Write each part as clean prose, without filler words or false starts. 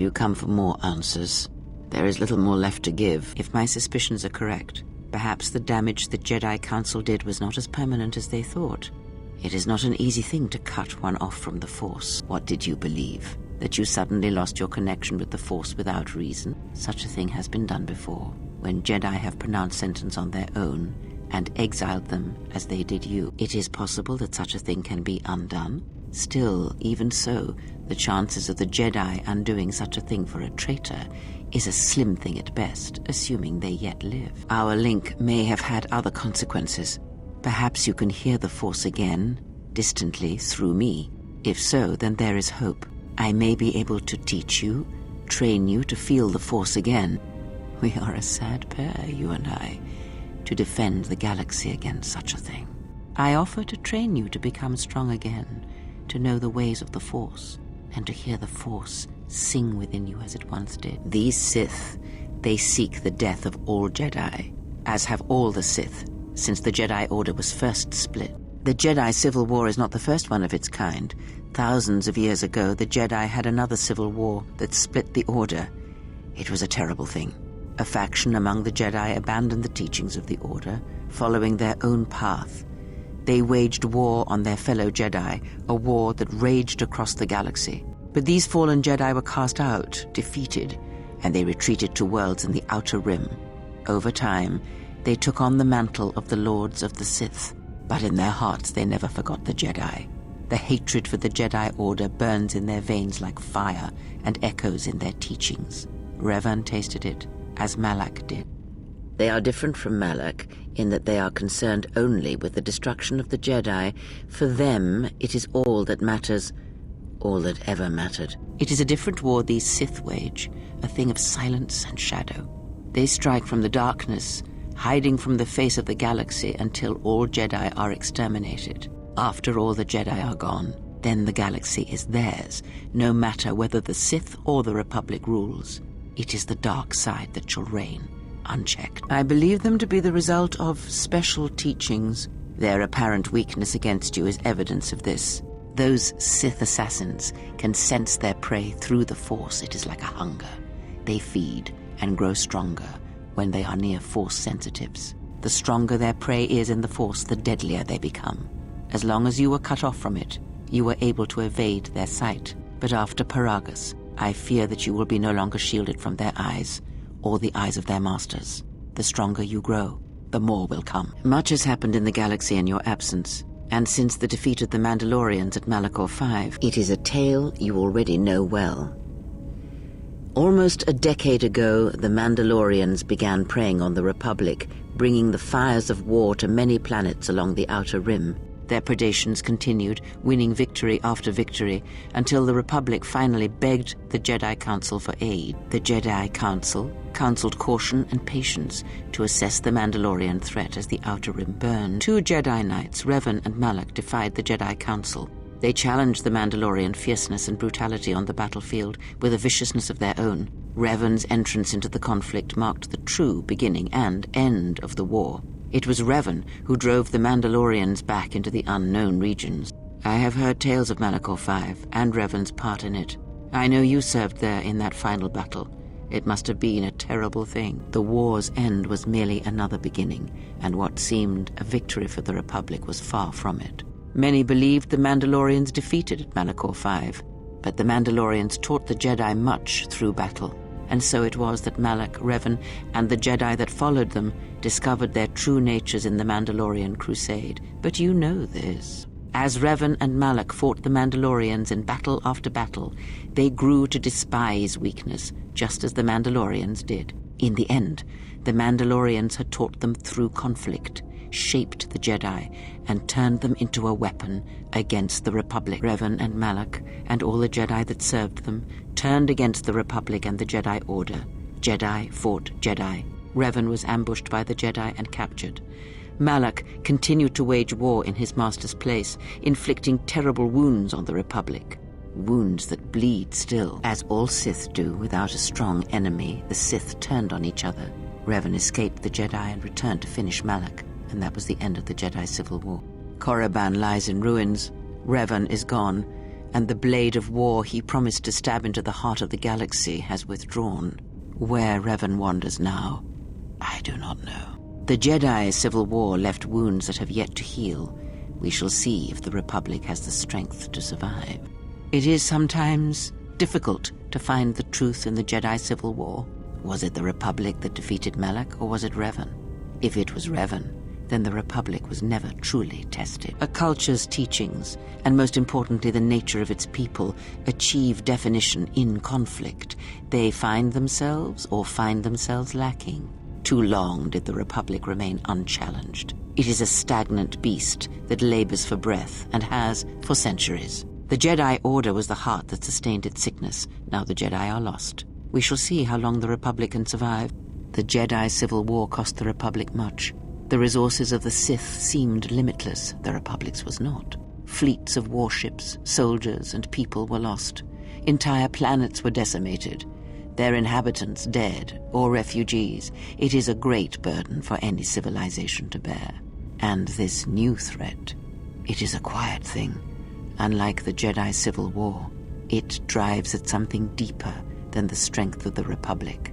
you come for more answers? There is little more left to give. If my suspicions are correct, perhaps the damage the Jedi Council did was not as permanent as they thought. It is not an easy thing to cut one off from the Force. What did you believe? That you suddenly lost your connection with the Force without reason? Such a thing has been done before, when Jedi have pronounced sentence on their own and exiled them as they did you. It is possible that such a thing can be undone. Still, even so, the chances of the Jedi undoing such a thing for a traitor is a slim thing at best, assuming they yet live. Our link may have had other consequences. Perhaps you can hear the Force again, distantly, through me. If so, then there is hope. I may be able to teach you, train you to feel the Force again. We are a sad pair, you and I, to defend the galaxy against such a thing. I offer to train you to become strong again, to know the ways of the Force, and to hear the Force sing within you as it once did. These Sith, they seek the death of all Jedi, as have all the Sith, since the Jedi Order was first split. The Jedi Civil War is not the first one of its kind. Thousands of years ago, the Jedi had another civil war that split the Order. It was a terrible thing. A faction among the Jedi abandoned the teachings of the Order, following their own path. They waged war on their fellow Jedi, a war that raged across the galaxy. But these fallen Jedi were cast out, defeated, and they retreated to worlds in the Outer Rim. Over time, they took on the mantle of the Lords of the Sith, but in their hearts they never forgot the Jedi. The hatred for the Jedi Order burns in their veins like fire and echoes in their teachings. Revan tasted it, as Malak did. They are different from Malak in that they are concerned only with the destruction of the Jedi. For them, it is all that matters, all that ever mattered. It is a different war these Sith wage, a thing of silence and shadow. They strike from the darkness, hiding from the face of the galaxy until all Jedi are exterminated. After all the Jedi are gone, then the galaxy is theirs, no matter whether the Sith or the Republic rules. It is the dark side that shall reign, unchecked. I believe them to be the result of special teachings. Their apparent weakness against you is evidence of this. Those Sith assassins can sense their prey through the Force. It is like a hunger. They feed and grow stronger when they are near Force sensitives. The stronger their prey is in the Force, the deadlier they become. As long as you were cut off from it, you were able to evade their sight. But after Paragus, I fear that you will be no longer shielded from their eyes, or the eyes of their masters. The stronger you grow, the more will come. Much has happened in the galaxy in your absence, and since the defeat of the Mandalorians at Malachor 5, it is a tale you already know well. Almost a decade ago, the Mandalorians began preying on the Republic, bringing the fires of war to many planets along the Outer Rim. Their predations continued, winning victory after victory, until the Republic finally begged the Jedi Council for aid. The Jedi Council counseled caution and patience to assess the Mandalorian threat as the Outer Rim burned. 2 Jedi Knights, Revan and Malak, defied the Jedi Council. They challenged the Mandalorian fierceness and brutality on the battlefield with a viciousness of their own. Revan's entrance into the conflict marked the true beginning and end of the war. It was Revan who drove the Mandalorians back into the unknown regions. I have heard tales of Malachor 5 and Revan's part in it. I know you served there in that final battle. It must have been a terrible thing. The war's end was merely another beginning, and what seemed a victory for the Republic was far from it. Many believed the Mandalorians defeated at Malachor 5, but the Mandalorians taught the Jedi much through battle. And so it was that Malak, Revan, and the Jedi that followed them discovered their true natures in the Mandalorian crusade. But you know this. As Revan and Malak fought the Mandalorians in battle after battle, they grew to despise weakness, just as the Mandalorians did. In the end, the Mandalorians had taught them through conflict, shaped the Jedi, and turned them into a weapon against the Republic. Revan and Malak, and all the Jedi that served them, turned against the Republic and the Jedi Order. Jedi fought Jedi. Revan was ambushed by the Jedi and captured. Malak continued to wage war in his master's place, inflicting terrible wounds on the Republic. Wounds that bleed still. As all Sith do without a strong enemy, the Sith turned on each other. Revan escaped the Jedi and returned to finish Malak, and that was the end of the Jedi Civil War. Korriban lies in ruins. Revan is gone. and the blade of war he promised to stab into the heart of the galaxy has withdrawn. Where Revan wanders now, I do not know. The Jedi civil war left wounds that have yet to heal. We shall see if the Republic has the strength to survive. It is sometimes difficult to find the truth in the Jedi civil war. Was it the Republic that defeated Malak, or was it Revan? If it was Revan, then the Republic was never truly tested. A culture's teachings, and most importantly the nature of its people, achieve definition in conflict. They find themselves or find themselves lacking. Too long did the Republic remain unchallenged. It is a stagnant beast that labors for breath and has for centuries. The Jedi Order was the heart that sustained its sickness. Now the Jedi are lost. We shall see how long the Republic can survive. The Jedi Civil War cost the Republic much. The resources of the Sith seemed limitless. The Republic's was not. Fleets of warships, soldiers, and people were lost. Entire planets were decimated. Their inhabitants dead or refugees. It is a great burden for any civilization to bear. And this new threat, it is a quiet thing. Unlike the Jedi Civil War, it drives at something deeper than the strength of the Republic.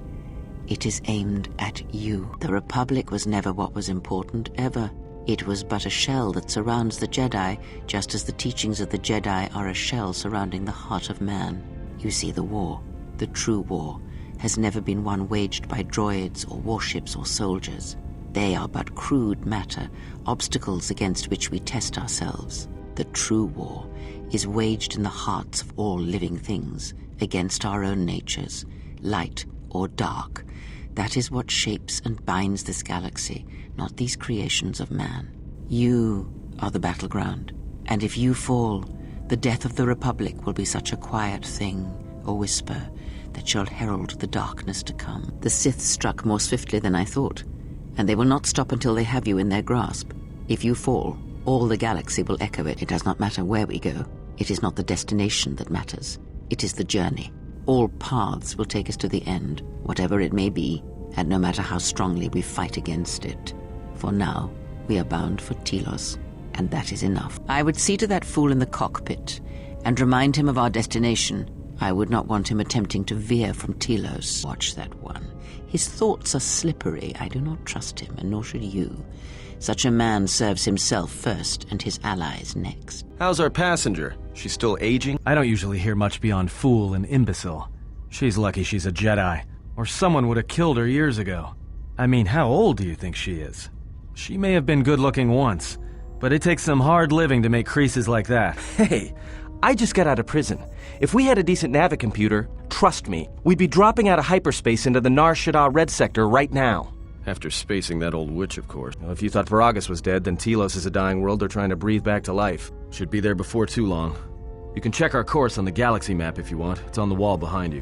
It is aimed at you. The Republic was never what was important, ever. It was but a shell that surrounds the Jedi, just as the teachings of the Jedi are a shell surrounding the heart of man. You see, the war, the true war, has never been one waged by droids or warships or soldiers. They are but crude matter, obstacles against which we test ourselves. The true war is waged in the hearts of all living things, against our own natures, light or dark. That is what shapes and binds this galaxy, not these creations of man. You are the battleground, and if you fall, the death of the Republic will be such a quiet thing, a whisper, that shall herald the darkness to come. The Sith struck more swiftly than I thought, and they will not stop until they have you in their grasp. If you fall, all the galaxy will echo it. It does not matter where we go. It is not the destination that matters. It is the journey. All paths will take us to the end, whatever it may be, and no matter how strongly we fight against it. For now, we are bound for Telos, and that is enough. I would see to that fool in the cockpit, and remind him of our destination. I would not want him attempting to veer from Telos. Watch that one. His thoughts are slippery. I do not trust him, and nor should you. Such a man serves himself first, and his allies next. How's our passenger? She's still aging? I don't usually hear much beyond fool and imbecile. She's lucky she's a Jedi, or someone would have killed her years ago. I mean, how old do you think she is? She may have been good-looking once, but it takes some hard living to make creases like that. Hey, I just got out of prison. If we had a decent navicomputer, trust me, we'd be dropping out of hyperspace into the Nar Shaddaa Red Sector right now. After spacing that old witch, of course. Well, if you thought Paragus was dead, then Telos is a dying world they're trying to breathe back to life. Should be there before too long. You can check our course on the galaxy map if you want. It's on the wall behind you.